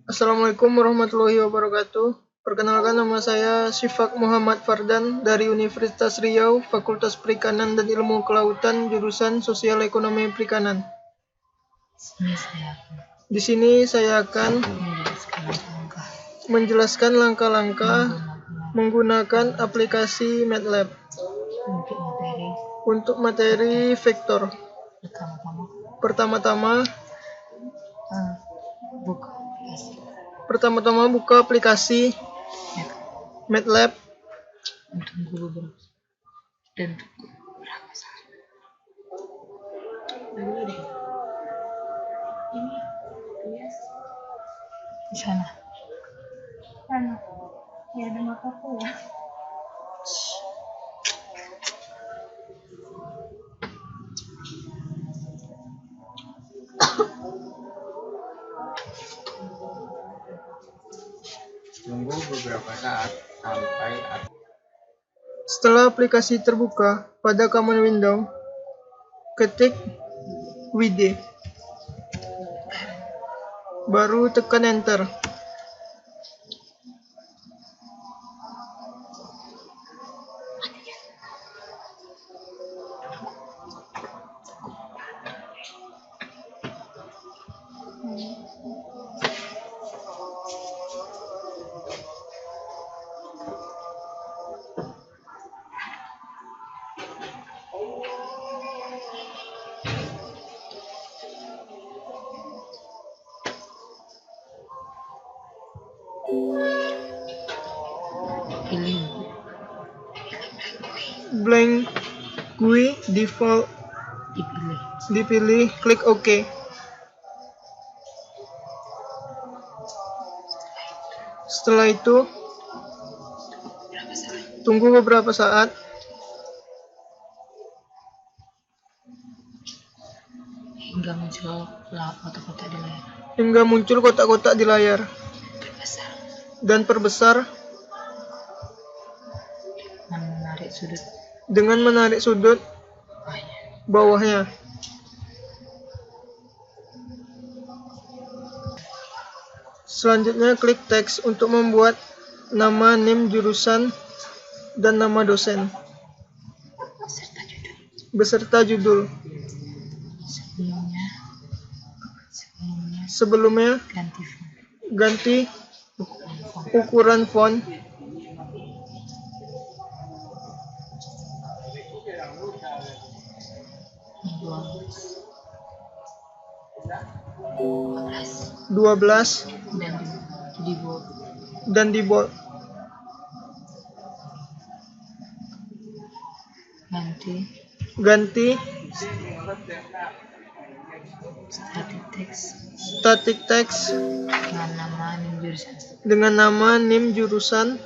Assalamualaikum warahmatullahi wabarakatuh. Perkenalkan, nama saya Syifaq Muhammad Fardan dari Universitas Riau, Fakultas Perikanan dan Ilmu Kelautan, jurusan Sosial Ekonomi Perikanan. Di sini saya akan menjelaskan langkah-langkah menggunakan aplikasi MATLAB untuk materi vektor. Pertama-tama buka aplikasi MATLAB. Di sana. Ya ada mataku ya. Tunggu beberapa saat sampai Setelah aplikasi terbuka pada command window, ketik WD, baru tekan enter. Pilih Blank GUI default dipilih, klik OK. Setelah itu, tunggu beberapa saat. hingga muncul kotak-kotak di layar dan perbesar dengan menarik sudut bawahnya. Selanjutnya, klik teks untuk membuat nama, NIM jurusan, dan nama dosen beserta judul. Sebelumnya, ganti ukuran font. (12) dan di bold. Ganti static text dengan nama, NIM jurusan,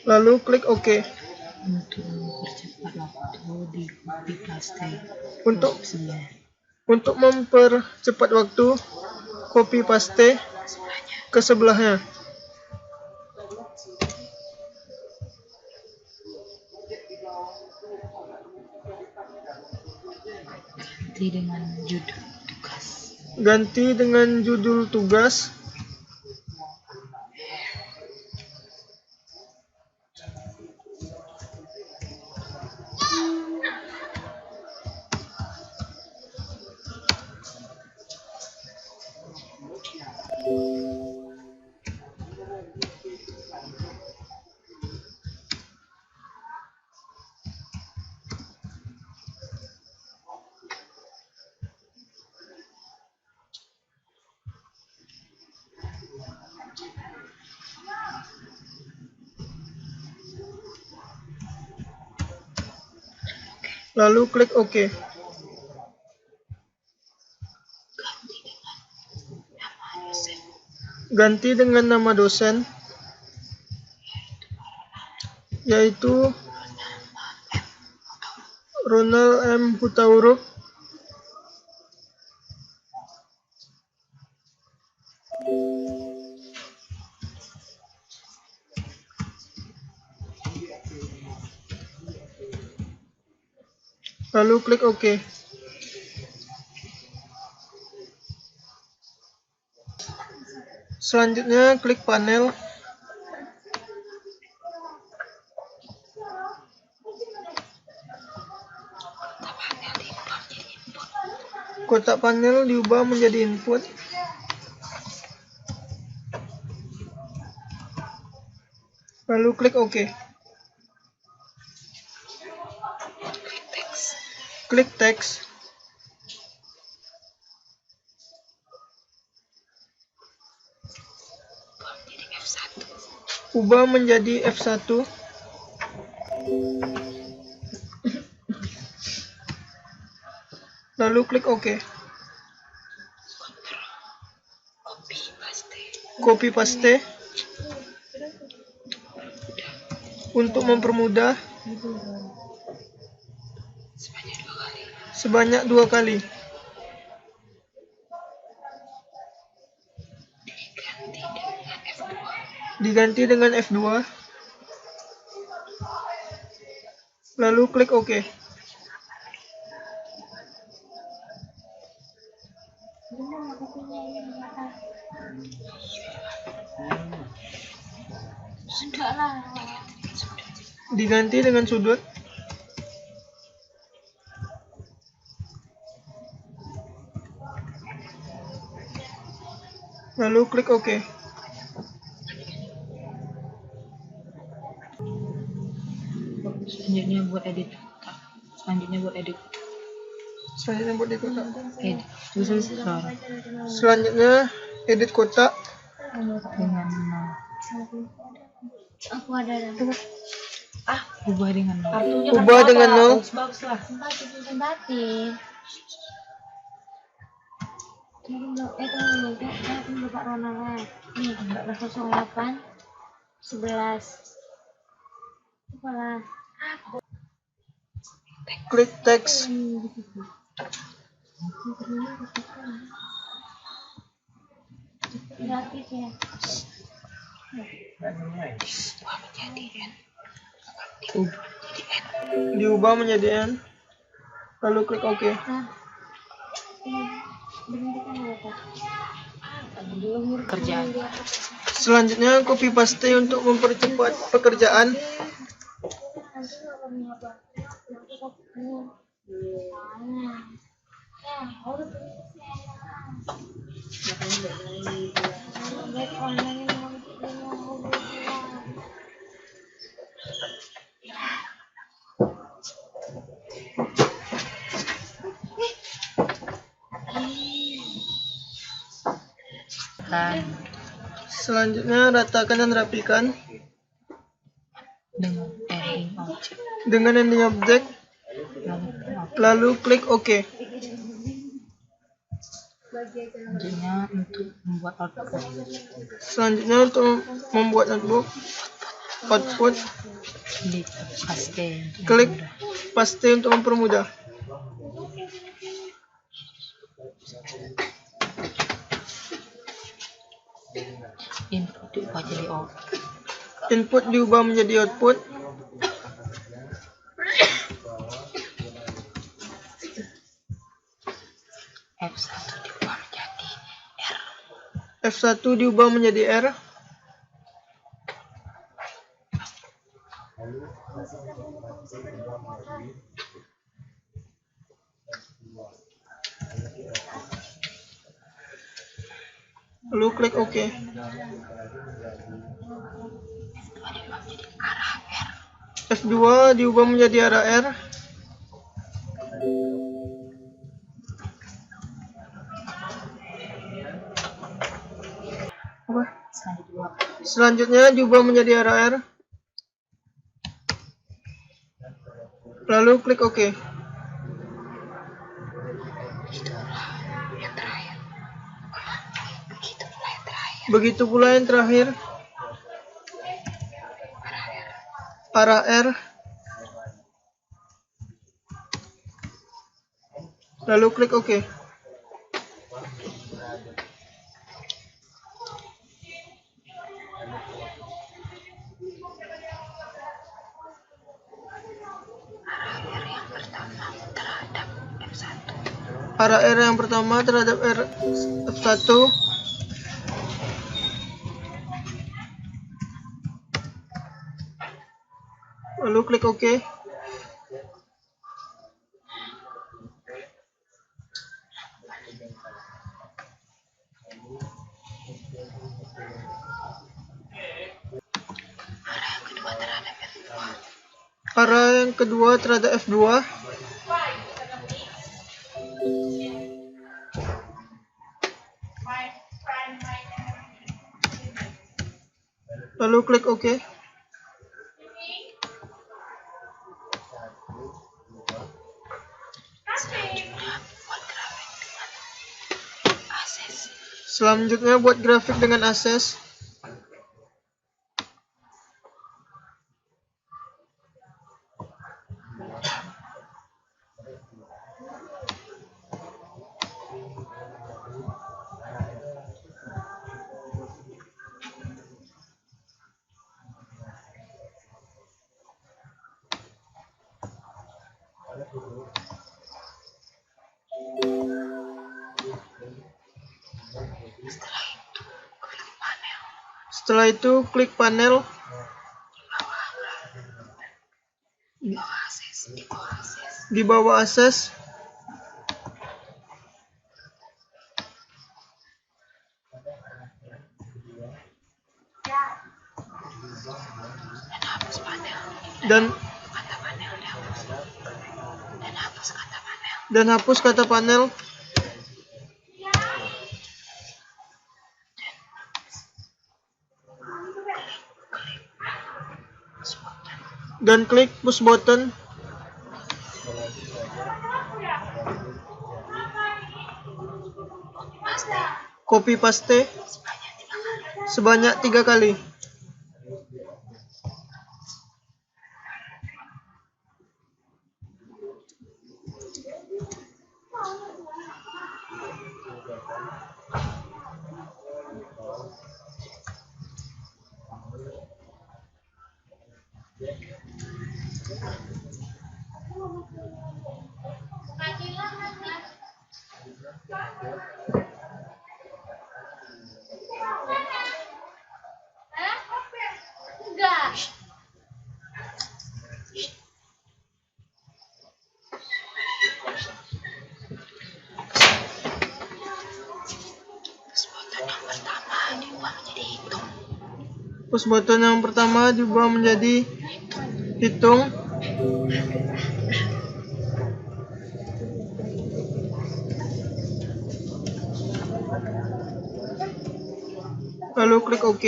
lalu klik OK. Untuk mempercepat waktu, copy paste ke sebelahnya. Ganti dengan judul tugas. Lalu klik OK. Ganti dengan nama dosen, yaitu Ronald M. Hutauruk. Lalu klik OK. Selanjutnya klik panel. Kotak panel diubah menjadi input. Lalu klik OK. Klik teks. Ubah menjadi F1. Lalu klik OK. Copy paste. Untuk mempermudah, sebanyak 2 kali. Diganti dengan F2. Lalu klik OK. Diganti dengan sudut. Lalu klik OK. Selanjutnya buat edit kotak. Selanjutnya buat edit kotak. Edit. Selanjutnya edit kotak. Dengan Aku ada. ubah dengan Ubah dengan 0. Batin. Tunggu Pak Ronald. Nih, 08 11. Apalah. Klik teks. Gratis ya. Diubah menjadi N. Lalu klik OK. kerjaan. Selanjutnya copy paste untuk mempercepat pekerjaan. Selanjutnya ratakan dan rapikan Dengan ending object. dengan ending object. Lalu klik OK. Selanjutnya untuk membuat output. klik paste. Klik paste untuk mempermudah. Input diubah jadi output. Input diubah menjadi output. F1 diubah menjadi R. Lalu klik OK. F2 diubah menjadi arah R. Selanjutnya diubah menjadi arah R. Lalu klik OK. Yang terakhir. Begitu pula yang terakhir. Arah R. Lalu klik OK. Arah R yang pertama terhadap F1. Lalu klik OK. Arah yang kedua terhadap F2. Lalu klik OK. Selanjutnya buat grafik dengan akses. Setelah itu klik panel. Di bawah akses. Dan hapus kata panel. Dan klik push button. Copy paste sebanyak 3 kali. Push button yang pertama diubah menjadi hitung. Lalu klik OK.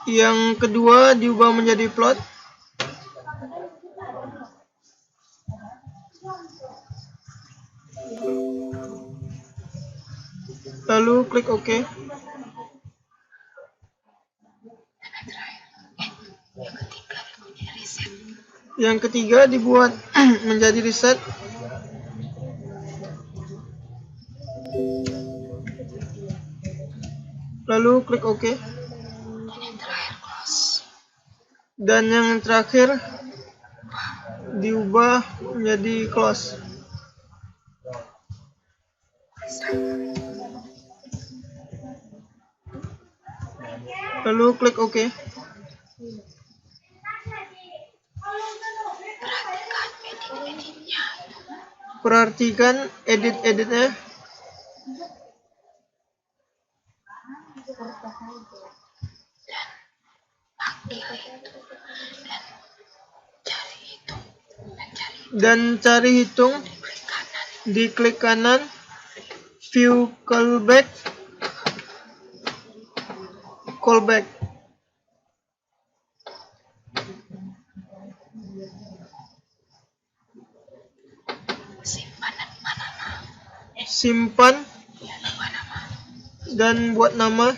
Yang kedua diubah menjadi plot. Lalu klik OK. Yang ketiga dibuat menjadi reset. Lalu klik OK. Dan yang terakhir diubah menjadi close. Lalu klik OK. Perhatikan edit-editnya. Dan cari hitung. Di klik kanan. View callback. simpan, Ya, lupa nama. dan buat nama.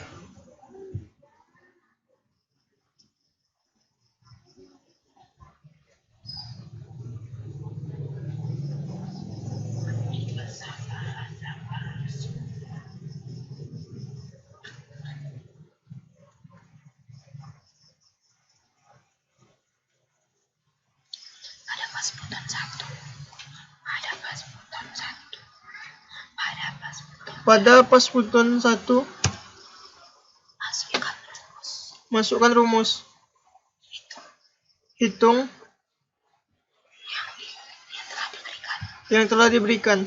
Ada pas button 1. Ada pas button 1. Ada pas button. Pada pas button 1, Masukkan rumus. masukkan rumus. Hitung Yang telah diberikan. yang telah diberikan.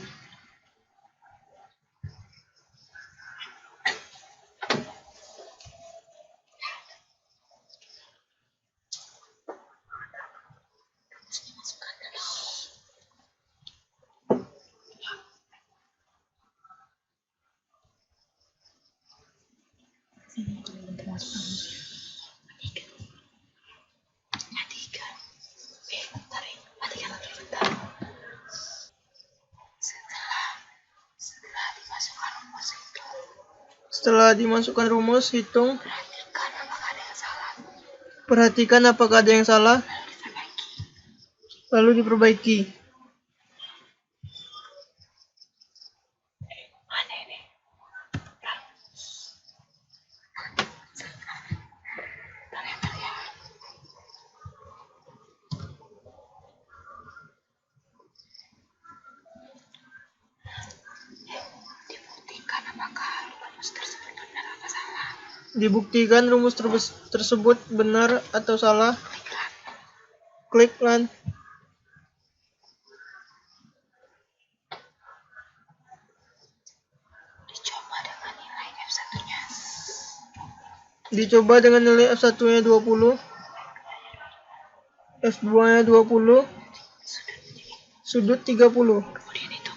Setelah dimasukkan rumus, hitung. Perhatikan apakah ada yang salah. Lalu diperbaiki. Dibuktikan rumus tersebut benar atau salah. Klik run. Dicoba dengan nilai F1-nya 20, F2-nya 20, sudut 30. Kemudian itu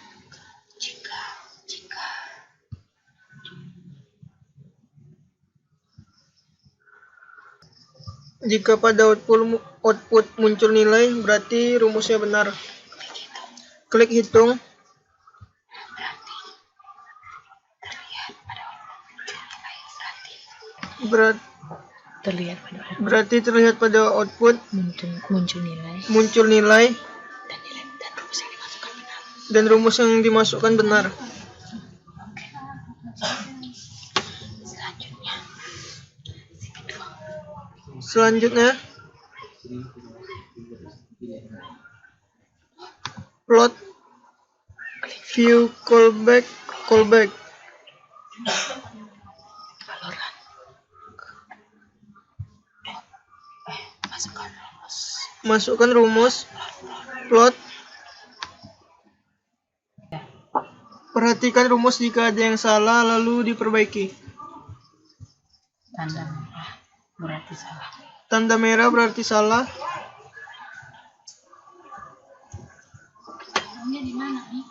Jika pada output muncul nilai, berarti rumusnya benar. Klik hitung. Berarti terlihat pada output muncul nilai dan rumus yang dimasukkan benar. Selanjutnya, plot view callback. Masukkan rumus plot. Perhatikan rumus jika ada yang salah, lalu diperbaiki. tanda merah berarti salah. Tanda merah berarti salah. Di mana nih?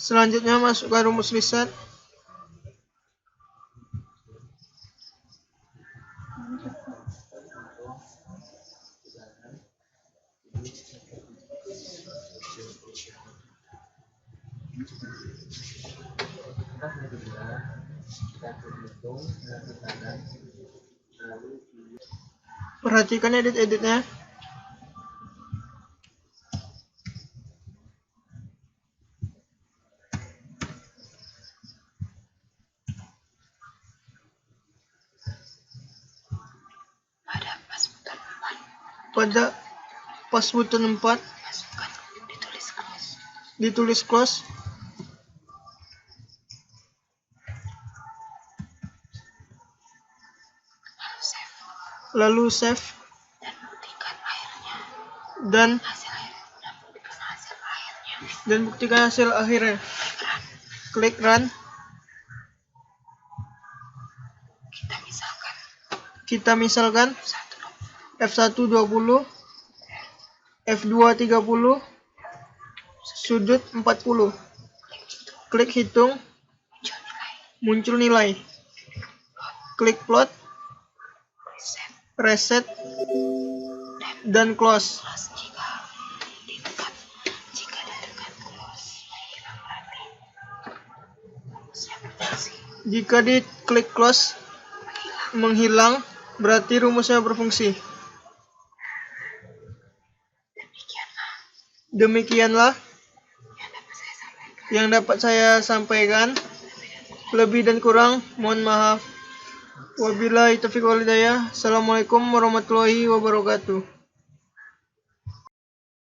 Selanjutnya masukkan rumus riset. Perhatikan edit-editnya. Pada pas button 4, ditulis close. Lalu save dan buktikan hasil akhirnya. Klik run. Kita misalkan kita misalkan F1 20, F2 30, sudut 40. Klik hitung, muncul nilai. Klik plot, reset, dan close. Jika diklik close menghilang, berarti rumusnya berfungsi. Demikianlah yang dapat saya sampaikan. Lebih dan kurang mohon maaf. Wabillahi taufiq wal hidayah. Assalamualaikum warahmatullahi wabarakatuh.